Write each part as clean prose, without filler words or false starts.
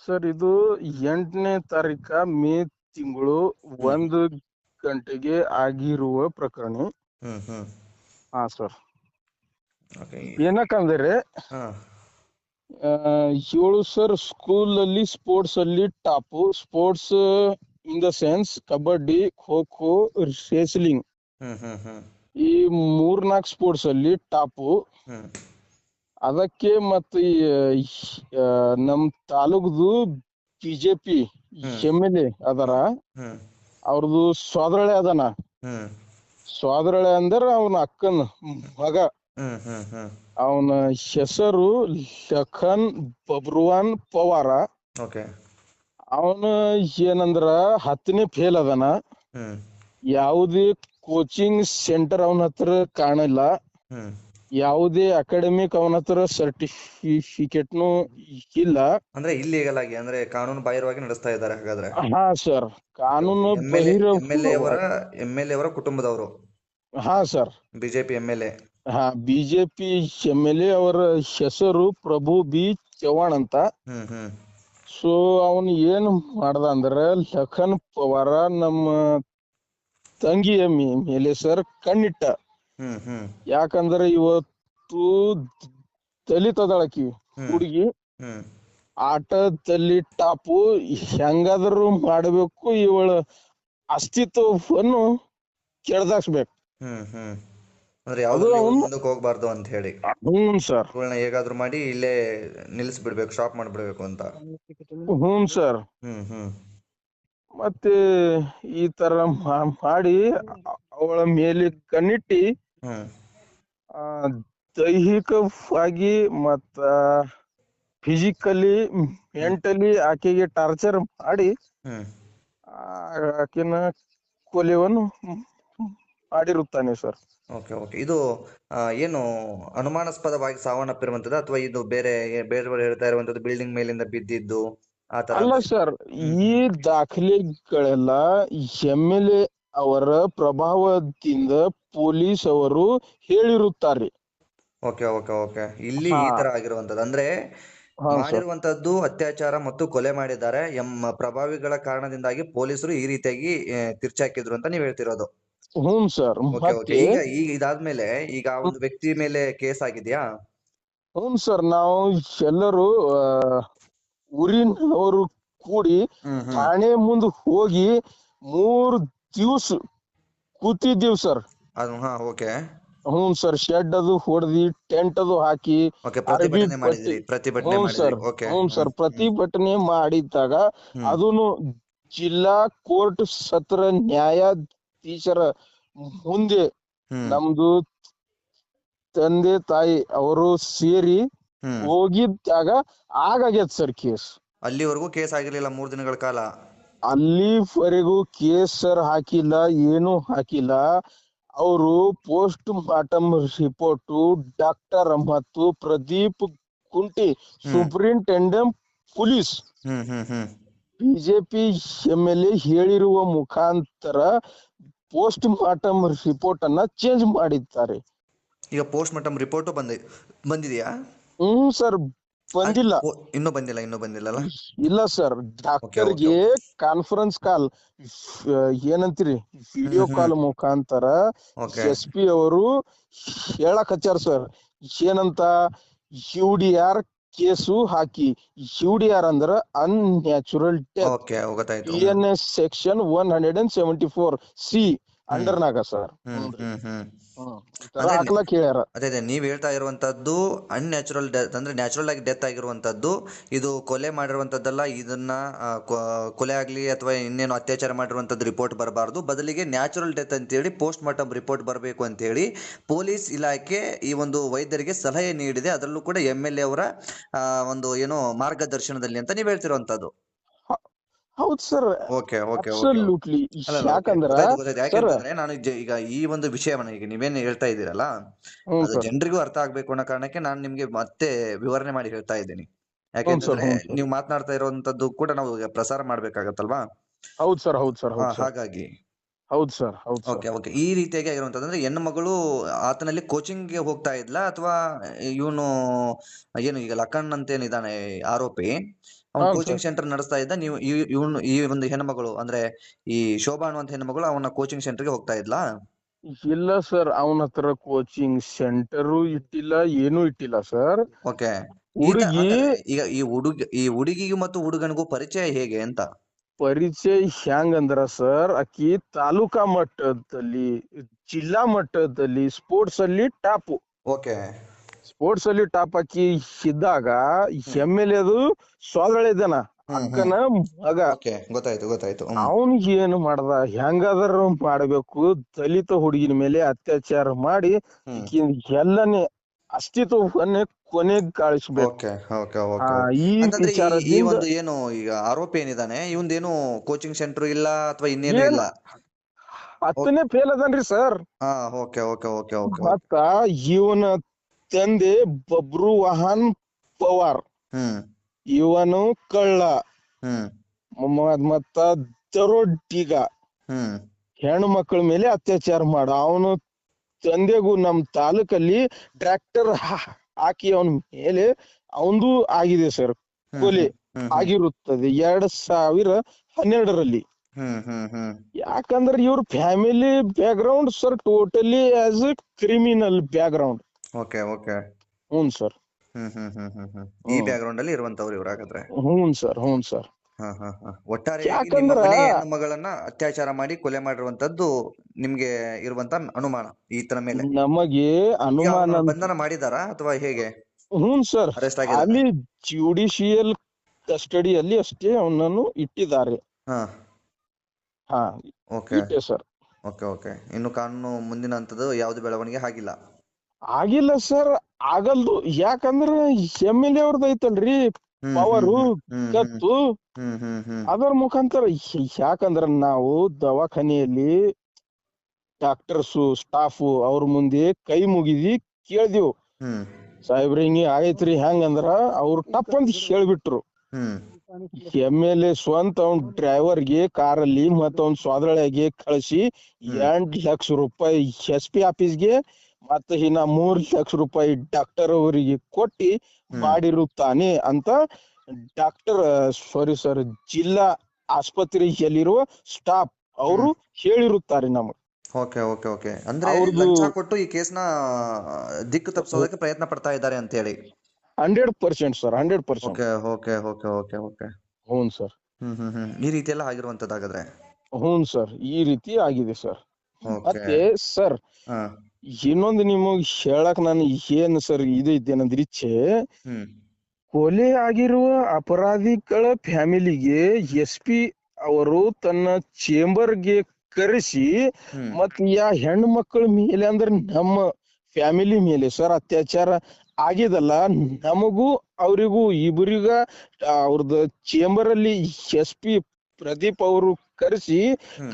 Sir ಇದು 8ನೇ ತಾರೀಕ ಮೇ ತಿಂಗಳು ಹ್ಮ್ 1 ಗಂಟೆಗೆ ಆಗಿರುವ ಪ್ರಕರಣ. ಹ್ಮ್ ಹ್ಮ್ ಹಾ ಸರ್. ಓಕೆ. ಏನಕ್ಕಂದ್ರೆ ಹಾ 7 ಸರ್ ಸ್ಕೂಲ್ ಅಲ್ಲಿ ಸ್ಪೋರ್ಟ್ಸ್ ಅಲ್ಲಿ top sports in the sense kabaddi, kho kho, wrestling hmm hmm hmm ಈ 3-4 ಸ್ಪೋರ್ಟ್ಸ್ ಅಲ್ಲಿ ಟಾಪ್. ಹ್ಮ್ ಅದಕ್ಕೆ ಮತ್ತೆ ನಮ್ ತಾಲೂಕ್ದು ಬಿಜೆಪಿ ಹ್ಮ್ MLA ಅದರ ಹ್ಮ್ ಅವ್ರದ್ದು ಸೋದರಳೆ ಅದನ. ಹ್ಮ್ ಸೋದರಳೆ ಅಂದ್ರ ಅವನ ಅಕ್ಕನ ಮಗ. ಹ್ಮ್ ಹ್ಮ್ ಹ್ಮ್ ಅವನ ಹೆಸರು ಲಖನ್ ಬಬ್ರುವಾನ್ ಪವಾರ. ಓಕೆ. ಅವನ ಏನಂದ್ರ 10ನೇ ಫೇಲ್ ಅದನ. ಹ್ಮ್ ಯಾವುದೇ ಕೋಚಿಂಗ್ ಸೆಂಟರ್ ಅವನ ಹತ್ರ ಕಾಣಿಲ್ಲ. ಹ್ಮ್ ಯಾವುದೇ ಅಕಾಡೆಮಿಕ್ ಅವನ ಹತ್ರ ಸರ್ಟಿಫಿಕೇಟ್ನು ಇಲ್ಲ. ಅಂದ್ರೆ ಇಲ್ಲಿಗಲ್ ಆಗಿ, ಅಂದ್ರೆ ಕಾನೂನು ಬಾಹಿರವಾಗಿ ನಡೆಸ್ತಾ ಇದ್ದಾರೆ ಹಾಗಾದ್ರೆ. ಹಾ ಸರ್, ಕಾನೂನು ಎಂ ಎಲ್ ಬಹಿರಂಗವಾಗಿ. ಅವರ ಕುಟುಂಬದವರು. ಹಾ ಸರ್. BJP MLA. ಹಾ, ಬಿಜೆಪಿ MLA ಅವರ ಹೆಸರು ಪ್ರಭು ಬಿ ಚವ್ಹಾಣ್ ಅಂತ. ಹ್ಮ್ ಹ್ಮ್ ಸೊ ಅವನ್ ಏನ್ ಮಾಡ್ದ ಅಂದ್ರೆ ಲಖನ್ ಪವಾರ ನಮ್ಮ ತಂಗಿಯ ಮೇಲೆ ಸರ್ ಕಣ್ಣಿಟ್ಟ. ಹ್ಮ್ ಹ್ಮ್ ಯಾಕಂದ್ರೆ ಇವತ್ತು ದಲಿತ ದಳಕಿ ಹ್ಮ್ ಹುಡುಗಿ ಹ್ಮ್ ಆಟದಲ್ಲಿ ಟಾಪು, ಹೆಂಗಾದ್ರು ಮಾಡಬೇಕು, ಇವಳ ಅಸ್ತಿತ್ವವನ್ನು ಕೆಳದಾಕ್ಸ್ಬೇಕು. ಹ್ಮ್ ಹ್ಮ್ ಅಂದ್ರೆ ಅದು ಯಾವ್ದ್ರಲ್ಲಿ ಇವ್ರು ಅವನು. ಮುಂದಕ್ಕೆ ಹೋಗ್ಬಾರ್ದು ಅಂತ ಹೇಳಿ ಸರ್. ಇವಳನ್ನ ಹೇಗಾದ್ರೂ ಮಾಡಿ ಇಲ್ಲೇ ನಿಲ್ಲಿಸ್ಬಿಡ್ಬೇಕು, ಸ್ಟಾಪ್ ಮಾಡ್ಬಿಡ್ಬೇಕು ಅಂತ. ಸರ್. ಹ್ಮ್ ಹ್ಮ್ ಮತ್ತೆ ಈ ತರ ಮಾಡಿ ಅವಳ ಮೇಲೆ ಕಣ್ಣಿಟ್ಟಿ ಹ್ಮ್ ಆ, ದೈಹಿಕವಾಗಿ ಮತ್ತ ಫಿಸಿಕಲಿ ಮೆಂಟಲಿ ಆಕೆಗೆ ಟಾರ್ಚರ್ ಮಾಡಿ ಹ್ಮ್ ಆಕೆನ ಕೊಲೆಯನ್ನು ಮಾಡಿರುತ್ತಾನೆ ಸರ್. Okay okay. ಇದು ಏನು ಅನುಮಾನಾಸ್ಪದವಾಗಿ ಸಾವನ್ನಪ್ಪಿರುವಂತದ್ದು, ಅಥವಾ ಇದು ಬೇರೆ ಬೇರೆಯವರು ಹೇಳ್ತಾ ಇರುವಂತದ್ದು ಬಿಲ್ಡಿಂಗ್ ಮೇಲಿಂದ ಬಿದ್ದಿದ್ದು ಆ ತರ ಅಲ್ಲ ಅಂತ? ಸರ್, ಹ್ಮ್ ಈ ದಾಖಲೆಗಳೆಲ್ಲ MLA ಅವರ ಪ್ರಭಾವದಿಂದ ಪೊಲೀಸ್ ಅವರು ಹೇಳಿರುತ್ತಾರೆ. Okay okay okay. ಇಲ್ಲಿ ಹಾ ಈ ತರ ಆಗಿರುವಂತದ್ದು ಅಂದ್ರೆ ಹಾ ಸರ್. ಮಾಡಿರುವಂತದ್ದು ಅತ್ಯಾಚಾರ ಮತ್ತು ಕೊಲೆ ಮಾಡಿದ್ದಾರೆ ಪ್ರಭಾವಿಗಳ ಕಾರಣದಿಂದಾಗಿ ಪೊಲೀಸರು ಈ ರೀತಿಯಾಗಿ ತಿರ್ಚಾಕಿದ್ರು ಅಂತ ನೀವ್ ಹೇಳ್ತಿರೋದು. ಸರ್. Okay okay. ಮತ್ತೆ ಈಗ ಇದಾದ್ಮೇಲೆ ಈಗ ಆ ಒಂದು ವ್ಯಕ್ತಿ ಮೇಲೆ ಕೇಸ್ ಆಗಿದ್ಯಾ? ಸರ್, ನಾವು ಎಲ್ಲರೂ ಊರಿನವರು ಕೂಡಿ ಹ್ಮ್ ಹ್ಮ್ ಠಾಣೆ ಮುಂದೆ ಹೋಗಿ 3 ದಿವಸ ಕೂತಿದ್ದೀವಿ ಸರ್. ಹಾ ಓಕೆ ಸರ್, ಶೆಡ್ ಅದು ಹೊಡೆದಿ, ಟೆಂಟ್ ಅದು ಹಾಕಿ, ಓಕೆ. ಅರ್ಬಿ ಪ್ರತಿಭಟನೆ ಪಟ್ಟಿ. ಮಾಡಿದ್ರಿ, ಪ್ರತಿಭಟನೆ ಮಾಡಿದ್ರಿ. ಸರ್. ಓಕೆ. ಸರ್, ಹ್ಮ್ ಪ್ರತಿಭಟನೆ ಮಾಡಿದ್ದಾಗ ಹ್ಮ್ ಅದನ್ನು ಜಿಲ್ಲಾ ಕೋರ್ಟ್ ಸತ್ರ ನ್ಯಾಯಾಧೀಶರ ಮುಂದೆ ಹ್ಮ್ ನಮ್ದು ತಂದೆ ತಾಯಿ ಅವರು ಸೇರಿ ಹ್ಮ್ ಹೋಗಿದ್ದಾಗ ಆಗೈತ್ ಸರ್ ಕೇಸ್. ಅಲ್ಲಿವರೆಗೂ ಕೇಸ್ ಆಗಿರ್ಲಿಲ್ಲ 3 ದಿನಗಳ ಕಾಲ? ಅಲ್ಲಿವರೆಗೂ ಕೇಸ್ ಸರ್ ಹಾಕಿಲ್ಲ, ಏನು ಹಾಕಿಲ್ಲ. ಅವರು ಪೋಸ್ಟ್ ಮಾರ್ಟಮ್ ರಿಪೋರ್ಟ್ ಡಾಕ್ಟರ್ ಮತ್ತು Pradeep Kunti superintendent police hmm hmm hmm BJP MLA ಹೇಳಿರುವ ಮುಖಾಂತರ ಪೋಸ್ಟ್ ಮಾರ್ಟಮ್ ರಿಪೋರ್ಟ್ ಅನ್ನ ಚೇಂಜ್ ಮಾಡಿದ್ದಾರೆ. ಈಗ ಪೋಸ್ಟ್ ಮಾರ್ಟಮ್ ರಿಪೋರ್ಟ್ ಬಂದಿದೆಯಾ? ಸರ್, ಬಂದಿಲ್ಲ. ಇನ್ನೂ ಬಂದಿಲ್ಲಲ್ಲ? ಇಲ್ಲ ಸರ್, ಓಕೆ ಓಕೆ ಡಾಕ್ಟರ್ಗೆ ಓಕೆ. ಕಾನ್ಫರೆನ್ಸ್ ಕಾಲ್, ಏನಂತೀರಿ, ವಿಡಿಯೋ ಹ್ಮ್ ಕಾಲ್ ಹ್ಮ್ ಮುಖಾಂತರ ಓಕೆ. SP ಅವರು ಹೇಳಕ್ ಹಚ್ಚಾರ ಏನಂತ, UDR ಕೇಸು ಹಾಕಿ. UDR ಅಂದ್ರ ಅನ್ಯಾಚುರಲ್ ಡೆತ್, ಓಕೆ ಗೊತ್ತಾಯ್ತು. BNS section 174C ಅಂಡರ್ನಾಗ sir. ಹ್ಮ್ ಹ್ಮ್ ಹ್ಮ್ ಈ ತರ ಅಂದ್ರೆ ಹಾಕ್ಲಕ್ ಹೇಳ್ಯಾರ. ಅದೇ ನೀವ್ ಹೇಳ್ತಾ ಇರುವಂತದ್ದು ಅನ್ಯಾಚುರಲ್ ಡೆತ್, ಅಂದ್ರೆ ನ್ಯಾಚುರಲ್ ಆಗಿ ಡೆತ್ ಆಗಿರುವಂತದ್ದು. ಇದು ಕೊಲೆ ಮಾಡಿರುವಂತದ್ದಲ್ಲ. ಇದನ್ನ ಕೊಲೆ ಆಗ್ಲಿ ಅಥವಾ ಇನ್ನೇನು ಅತ್ಯಾಚಾರ ಮಾಡಿರುವಂತದ್ದು ರಿಪೋರ್ಟ್ ಬರಬಾರ್ದು, ಬದಲಿಗೆ ನ್ಯಾಚುರಲ್ ಡೆತ್ ಅಂತೇಳಿ ಪೋಸ್ಟ್ ಮಾರ್ಟಮ್ ರಿಪೋರ್ಟ್ ಬರಬೇಕು ಅಂತ ಹೇಳಿ ಪೊಲೀಸ್ ಇಲಾಖೆ ಈ ಒಂದು ವೈದ್ಯರಿಗೆ ಸಲಹೆ ನೀಡಿದೆ. ಅದರಲ್ಲೂ ಕೂಡ MLA ಅವರ ಒಂದು ಏನೋ ಮಾರ್ಗದರ್ಶನದಲ್ಲಿ ಅಂತ ನೀವ್ ಹೇಳ್ತಿರುವಂತದ್ದು. ಹೌದು sir, okay okay okay. Absolutely. ಅಲ್ಲ ಓಕೆ, ಯಾಕಂದ್ರ ಗೊತ್ತಾಯ್ತು. ಸರ್, ಯಾಕೆಂತಂದ್ರೆ ನಾನು ಈಗ ಈ ಒಂದು ವಿಷಯವನ್ನ ಈಗ ನೀವೇನು ಹೇಳ್ತಾ ಇದ್ದೀರಲ್ಲ, ಅದು ಸರ್. ಜನರಿಗೂ ಅರ್ಥ ಆಗ್ಬೇಕು ಅನ್ನೋ ಕಾರಣಕ್ಕೆ ನಾನು ನಿಮ್ಗೆ ಮತ್ತೆ ವಿವರಣೆ ಮಾಡಿ ಹೇಳ್ತಾ ಇದ್ದೀನಿ. ಸರ್. ಯಾಕೆಂತಂದ್ರೆ ಸರ್. ನೀವು ಮಾತನಾಡ್ತಾ ಇರುವಂತದ್ದು ಕೂಡ ನಾವು ಪ್ರಸಾರ ಮಾಡ್ಬೇಕಾಗತ್ತಲ್ವಾ? ಹೌದು ಸರ್. ಹೌದು ಸರ್. ಹೌದು ಸರ್. ಹಾಗಾಗಿ ಹೌದು ಸರ್. ಹೌದು ಸರ್. Okay okay. ಈ ರೀತಿಯಾಗಿ ಆಗಿರುವಂತಂದ್ರೆ ಹೆಣ್ಣು ಮಗಳು ಆತನಲ್ಲಿ ಕೋಚಿಂಗ್ಗೆ ಹೋಗ್ತಾ ಇದ್ಲಾ, ಅಥವಾ ಇವನು ಏನು ಈಗ ಲಖನ್ ಅಂತೇನಿದ್ದಾನೆ ಆರೋಪಿ, ಅವ್ನ್ ಹೌನ್ ಕೋಚಿಂಗ್ ಸರ್. ಸೆಂಟರ್ ನಡೆಸ್ತಾ ಇದ್ದ. ನೀವು ಇವನು ಈ ಒಂದು ಹೆಣ್ಮಗಳು ಅಂದ್ರೆ ಈ ಶೋಭಾ ಅನ್ನುವಂತ ಹೆಣ್ಮಗಳು ಅವನ ಕೋಚಿಂಗ್ ಸೆಂಟರ್ಗೆ ಹೋಗ್ತಾ ಇದ್ಲಾ? ಇಲ್ಲ ಸರ್, ಅವನ ಹತ್ರ ಕೋಚಿಂಗ್ ಸೆಂಟರು ಇಟ್ಟಿಲ್ಲ, ಏನೂ ಇಟ್ಟಿಲ್ಲ ಸರ್. ಓಕೆ. ಹುಡುಗಿ ಹಾಗಾದ್ರೆ ಈಗ ಈ ಹುಡುಗಿಗೂ ಮತ್ತು ಹುಡುಗನಿಗೂ ಪರಿಚಯ ಹೇಗೆ ಅಂತ? ಪರಿಚಯ ಹೆಂಗಂದ್ರ ಸರ್, ಆಕಿ ತಾಲೂಕಾ ಮಟ್ಟದಲ್ಲಿ, ಜಿಲ್ಲಾ ಮಟ್ಟದಲ್ಲಿ ಸ್ಪೋರ್ಟ್ಸ್ ಅಲ್ಲಿ ಟಾಪ್. ಓಕೆ. ಸ್ಪೋರ್ಟ್ಸ್ ಅಲ್ಲಿ ಟಾಪ್ ಆಕಿ ಇದ್ದಾಗ MLA ಅದು ಸೋದರ ಇದ್ದಾನ, ಅಕ್ಕನ ಮಗ. ಓಕೆ, ಗೊತ್ತಾಯ್ತು. ಅವನಿಗೆ ಏನು ಮಾಡ್ದ, ಹೆಂಗಾದರೂ ಮಾಡ್ಬೇಕು, ದಲಿತ ಹುಡುಗಿನ ಮೇಲೆ ಅತ್ಯಾಚಾರ ಮಾಡಿ ಈಕಿನ ಎಲ್ಲನೇ ಅಸ್ತಿತ್ವವನ್ನೇ ಕೊನೆಗೆ ಕಾಳಿಸ್ಬೇಕು. ಓಕೆ. ಈ ಅಂತಂದ್ರೆ ಈ ವಿಚಾರದಿಂದ ಒಂದು ಏನು ಈಗ ಆರೋಪಿ ಏನಿದಾನೆ ಇವಂದೇನು ಕೋಚಿಂಗ್ ಸೆಂಟರ್ ಇಲ್ಲ ಅಥವಾ ಇನ್ನೇನು ಏನ್ ಇಲ್ಲ? 10ನೇ ಫೇಲ್ ಅದನ್ರಿ ಸರ್. ಹಾ, ಓಕೆ. ಮತ್ತ ಇವನ ತಂದೆ ಬಬ್ರು ವಾಹನ್ ಪವಾರ್, ಹ್ಮ್ ಇವನು ಕಳ್ಳ ಮತ್ತ ದರೋಡಿಗ, ಹ್ಮ್ ಹೆಣ್ಣು ಮಕ್ಕಳ ಮೇಲೆ ಅತ್ಯಾಚಾರ ಮಾಡ. ಅವನು ತಂದೆಗೂ ನಮ್ ತಾಲೂಕಲ್ಲಿ ಟ್ರ್ಯಾಕ್ಟರ್ ಹಾಕಿ ಅವನ ಮೇಲೆ ಅವಂದು ಆಗಿದೆ ಸರ್, ಕೊಲೆ ಆಗಿರುತ್ತದೆ 2012ರಲ್ಲಿ. ಯಾಕಂದ್ರೆ ಇವ್ರ family background sir totally as A criminal background. Okay. ಹ್ಞೂ ಸರ್. ಈ ಬ್ಯಾಕ್ ಗ್ರೌಂಡ್ ಅಲ್ಲಿ ಇರುವಂತವ್ರು ಇವ್ರು ಹಾಗಾದ್ರೆ? ಹ್ಞೂ ಸರ್. ಒಟ್ಟಾರೆಯಾಗಿ ನಿಮ್ಮ ಯಾಕಂದ್ರ ಮನೆ ಹೆಣ್ಣು ಮಗಳನ್ನ ಅತ್ಯಾಚಾರ ಮಾಡಿ ಕೊಲೆ ಮಾಡಿರುವಂತದ್ದು ನಿಮ್ಗೆ ಇರುವಂತ ಅನುಮಾನ ಈತನ ಮೇಲೆ? ನಮಗೆ ಅನುಮಾನ. ಬಂಧನ ಮಾಡಿದಾರಾ ಅಥವಾ ಹೇಗೆ? ಹ್ಞೂ ಸರ್, ಅರೆಸ್ಟ್ ಆಗಿದಾರ? ಅಲ್ಲಿ ಜುಡಿಷಿಯಲ್ ಕಸ್ಟಡಿಯಲ್ಲಿ ಅಷ್ಟೇ ಅವನನ್ನು ಇಟ್ಟಿದ್ದಾರೆ. ಇಟ್ಟೆ ಸರ್. ಓಕೆ. ಇನ್ನು ಕಾನೂನು ಮುಂದಿನ ಹಂತದ ಯಾವ್ದು ಬೆಳವಣಿಗೆ ಆಗಿಲ್ಲ ಸರ್, ಆಗಲ್ದು. ಯಾಕಂದ್ರ MLA ಅವ್ರದ್ದು ಐತಲ್ರಿ ಪವರು, ಕತ್ತು, ಅದರ ಮುಖಾಂತರ. ಯಾಕಂದ್ರ ನಾವು ದವಾಖಾನೆಯಲ್ಲಿ ಡಾಕ್ಟರ್ಸು ಸ್ಟಾಫು ಅವ್ರ ಮುಂದೆ ಕೈ ಮುಗಿದಿ ಕೇಳ್ದೆವು, ಸಾಹೇಬ್ರ ಹಿಂಗೆ ಆಗೈತ್ರಿ. ಹೆಂಗಂದ್ರ ಅವ್ರು ಟಪ್ ಅಂತ ಹೇಳ್ಬಿಟ್ರು. MLA ಸ್ವಂತ ಅವ್ನ ಡ್ರೈವರ್ಗೆ ಕಾರಲ್ಲಿ ಮತ್ತ ಅವ್ನ ಸ್ವಾದಳಿಗೆ ಕಳಿಸಿ 8 ಲಕ್ಷ ರೂಪಾಯಿ SP ಆಫೀಸ್ಗೆ ಮತ್ತ ಇನ್ನ 3 ಲಕ್ಷ ರೂಪಾಯಿ ಡಾಕ್ಟರ್ ಅವರಿಗೆ ಕೊಟ್ಟಿ ಮಾಡಿರುತ್ತಾನೆ ಅಂತ ಜಿಲ್ಲಾ ಆಸ್ಪತ್ರೆಯಲ್ಲಿರುವ ಸ್ಟಾಫ್ ಅವರು ಹೇಳಿರುತ್ತಾರೆ ನಮಗೆ. ಓಕೆ. ಅಂದ್ರೆ ಲಂಚ ಕೊಟ್ಟು ಈ ಕೇಸ್ನ ದಿಕ್ಕು ತಪ್ಪಿಸೋದಕ್ಕೆ ಪ್ರಯತ್ನ ಪಡ್ತಾ ಇದ್ದಾರೆ ಅಂತ ಹೇಳಿ? 100% ಸರ್, 100%. ಓಕೆ. ಹ್ಞೂ ಸರ್. ಈ ರೀತಿ ಎಲ್ಲ ಆಗಿರುವಂತದ್ದಾಗಾದ್ರೆ? ಹ್ಞೂ ಸರ್, ಈ ರೀತಿ ಆಗಿದೆ ಸರ್. ಮತ್ತೆ ಸರ್ ಇನ್ನೊಂದು ನಿಮಗ್ ಹೇಳಕ್ ನಾನು ಏನ್ ಸರ್ ಇದು ಇದ್ದೇನಂದ್ರೆ ಇಚ್ಛೆ, ಕೊಲೆ ಆಗಿರುವ ಅಪರಾಧಿಗಳ ಫ್ಯಾಮಿಲಿಗೆ SP ಅವರು ತನ್ನ ಚೇಂಬರ್ಗೆ ಕರೆಸಿ ಮತ್ ಹೆಣ್ಣು ಮಕ್ಕಳ ಮೇಲೆ ಅಂದ್ರೆ ನಮ್ಮ ಫ್ಯಾಮಿಲಿ ಮೇಲೆ ಸರ್ ಅತ್ಯಾಚಾರ ಆಗಿದಲ್ಲ, ನಮಗೂ ಅವರಿಗೂ ಇಬ್ಬರಿಗ ಅವ್ರದ್ದು ಚೇಂಬರ್ ಅಲ್ಲಿ SP ಪ್ರದೀಪ್ ಅವರು ಕರೆಸಿ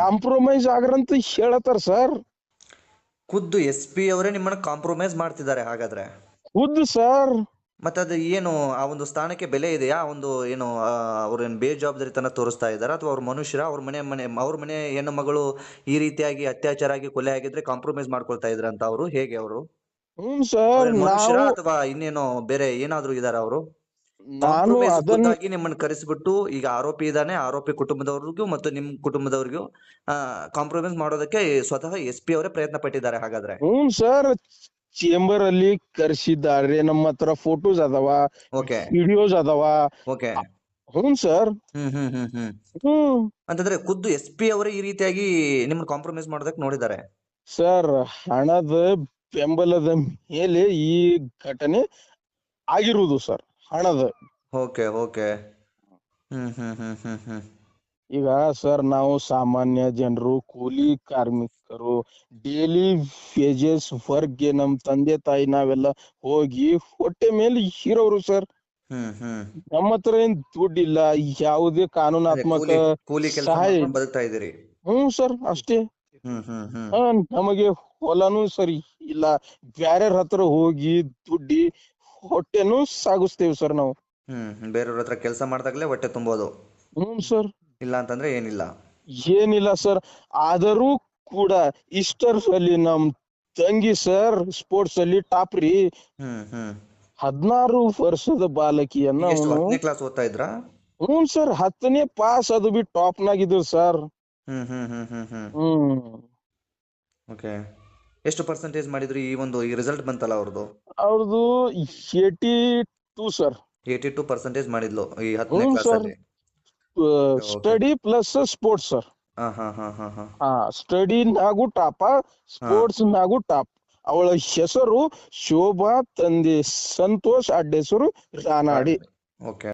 ಕಾಂಪ್ರಮೈಸ್ ಆಗ್ರಂತ ಹೇಳತ್ತಾರ ಸರ್. ಖುದ್ದು SP ಅವರೇ ನಿಮ್ಮನ್ನ ಕಾಂಪ್ರಮೈಸ್ ಮಾಡ್ತಿದ್ದಾರೆ ಹಾಗಾದ್ರೆ? ಖುದ್ದು ಸರ್. ಮತ್ತೆ ಅದು ಏನು ಆ ಒಂದು ಸ್ಥಾನಕ್ಕೆ ಬೆಲೆ ಇದೆಯಾ? ಒಂದು ಏನು ಅವ್ರೇನು ಬೇಜವಾಬ್ದಾರಿತನ ತೋರಿಸ್ತಾ ಇದಾರ ಅಥವಾ ಅವ್ರ ಮನುಷ್ಯರ ಅವ್ರ ಮನೆ ಹೆಣ್ಣು ಮಗಳು ಈ ರೀತಿಯಾಗಿ ಅತ್ಯಾಚಾರ ಆಗಿ ಕೊಲೆ ಆಗಿದ್ರೆ ಕಾಂಪ್ರಮೈಸ್ ಮಾಡ್ಕೊಳ್ತಾ ಇದ್ರ ಅಂತ ಅವರು? ಹೇಗೆ ಅವರು ಮನುಷ್ಯರ ಅಥವಾ ಇನ್ನೇನೋ ಬೇರೆ ಏನಾದ್ರು ಇದಾರ ಅವರು? ಕಾಂಪ್ರಮೈಸ್ ಖುದ್ದಾಗಿ ನಿಮ್ಮನ್ನ ಕರೆಸಿಬಿಟ್ಟು ಈಗ ಆರೋಪಿ ಇದಾನೆ, ಆರೋಪಿ ಕುಟುಂಬದವ್ರಿಗೂ ಮತ್ತು ನಿಮ್ ಕುಟುಂಬದವ್ರಿಗೂ ಕಾಂಪ್ರಮೈಸ್ ಮಾಡೋದಕ್ಕೆ ಸ್ವತಃ SP ಅವರೇ ಪ್ರಯತ್ನ ಪಟ್ಟಿದ್ದಾರೆ ಹಾಗಾದ್ರೆ? ಹ್ಞೂ ಸರ್, ಚೇಂಬರ್ ಅಲ್ಲಿ ಕರೆಸಿದ್ದಾರೆ. ನಮ್ಮ ಹತ್ರ ಫೋಟೋಸ್ ಅದಾವ, ವಿಡಿಯೋಸ್ ಅದಾವ. ಹ್ಞೂ ಸರ್. ಅಂತಂದ್ರೆ ಖುದ್ದು SP ಅವರೇ ಈ ರೀತಿಯಾಗಿ ನಿಮ್ಮನ್ನ ಕಾಂಪ್ರಮೈಸ್ ಮಾಡೋದಕ್ಕೆ ನೋಡಿದ್ದಾರೆ? ಸರ್, ಹಣದ ಬೆಂಬಲದ ಮೇಲೆ ಈ ಘಟನೆ ಆಗಿರುವುದು ಸರ್, ಹಣದ. ಓಕೆ. ಈಗ ಸರ್ ನಾವು ಸಾಮಾನ್ಯ ಜನರು, ಕೂಲಿ ಕಾರ್ಮಿಕರು, ಡೈಲಿ ವೇಜಸ್ ವರ್ಕ್ಗೆ ನಮ್ ತಂದೆ ತಾಯಿ ನಾವೆಲ್ಲ ಹೋಗಿ ಹೊಟ್ಟೆ ಮೇಲೆ ಇರೋರು ಸರ್. ನಮ್ಮ ಹತ್ರ ಏನ್ ದುಡ್ಡಿಲ್ಲ, ಯಾವುದೇ ಕಾನೂನಾತ್ಮಕ ಸಹಾಯ. ಹ್ಞೂ ಸರ್, ಅಷ್ಟೇ. ನಮಗೆ ಹೊಲನೂ ಸರಿ ಇಲ್ಲ, ಬ್ಯಾರ್ಯಾರ ಹತ್ರ ಹೋಗಿ ದುಡ್ಡಿ ಹೊಟ್ಟೆನು ಸಾಗಿಸ್ತೇವೆ ಸರ್ ನಾವು. ಬೇರೆಯವ್ರ ಹತ್ರ ಕೆಲಸ ಮಾಡ್ದಾಗ್ಲೇ ಹೊಟ್ಟೆ ತುಂಬೋದು? ಹ್ಞೂ ಸರ್. ಇಲ್ಲ ಅಂತಂದ್ರೆ ಏನಿಲ್ಲ ಸರ್. ಆದರೂ ಕೂಡ ಇಷ್ಟರಲ್ಲಿ ನಮ್ ತಂಗಿ ಸರ್ ಸ್ಪೋರ್ಟ್ಸ್ ಅಲ್ಲಿ ಟಾಪ್ ರೀ. 16 ವರ್ಷದ ಬಾಲಕಿಯನ್ನ 10ನೇ ಕ್ಲಾಸ್ ಓದ್ತಾ ಇದ್ರಾ? ಹ್ಞೂ ಸರ್ 10ನೇ ಪಾಸ್ ಅದು ಬಿ ಟಾಪ್ ನಾಗಿದ್ರು ಸರ್. ಹ್ಮ್ ಓಕೆ. ಎಷ್ಟು ಪರ್ಸೆಂಟೇಜ್ ಮಾಡಿದ್ರು ಈ ರಿಸಲ್ಟ್ ಬಂತಲ್ಲ ಅವ್ರದ್ದು? ಅವ್ರದ್ದು 82 ಸರ್. 82% ಮಾಡಿದ್ಲು ಈ 10ನೇ ಹ್ಞೂ ಕ್ಲಾಸ್ ಸರ್. ಅಲ್ಲಿ. Okay. Study plus sports sir. ಹಾ ಹಾ ಹಾ ಹಾ ಹಾ. ಸ್ಟಡಿ ನಾಗು ಟಾಪ, ಸ್ಪೋರ್ಟ್ಸ್ ನಾಗು ಟಾಪ್. ಅವಳ ಹೆಸರು ಶೋಭಾ, ತಂದೆ ಸಂತೋಷ್, ಅಡ್ಡ ಹೆಸರು ರಾನಾಡಿ. ಓಕೆ.